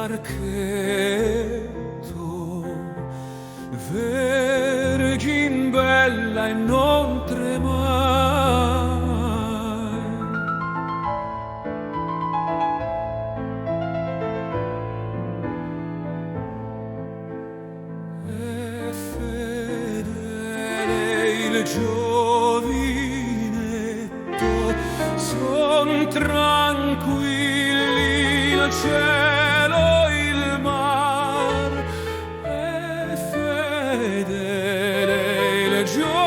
archetto, Vergine bella e non tremai. E fedele il giovinetto, son tranquilli il cielo e il mar. E fedele il giovinetto,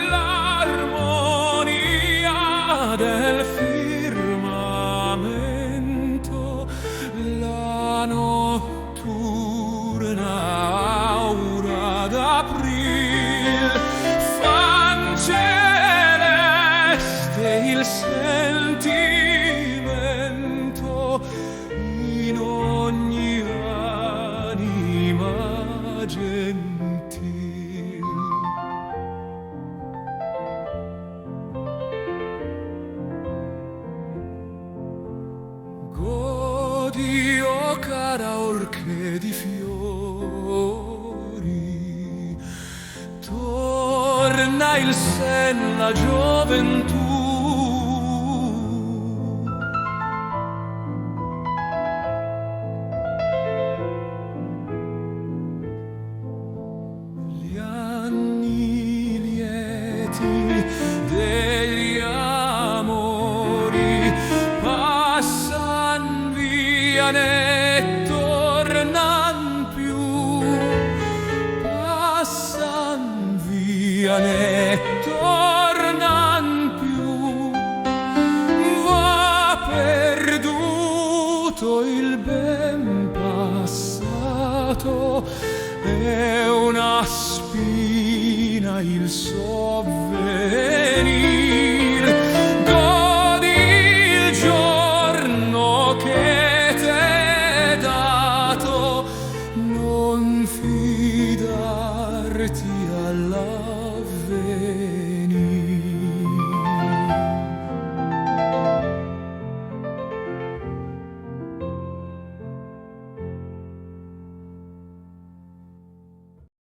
l'armonia del firmamento, la notturna aura d'aprile, fan celeste il sentimento in ogni anima gentil. Godi, o cara, orche di fiori, torna il sen, la gioventù. Gli anni lieti degli amori passan via, ne tornan più, passan via, ne tornan più. Va perduto il ben passato, è una spina il sovvenir. Godi il giorno che t'è dato, non fidarti all'avvenire.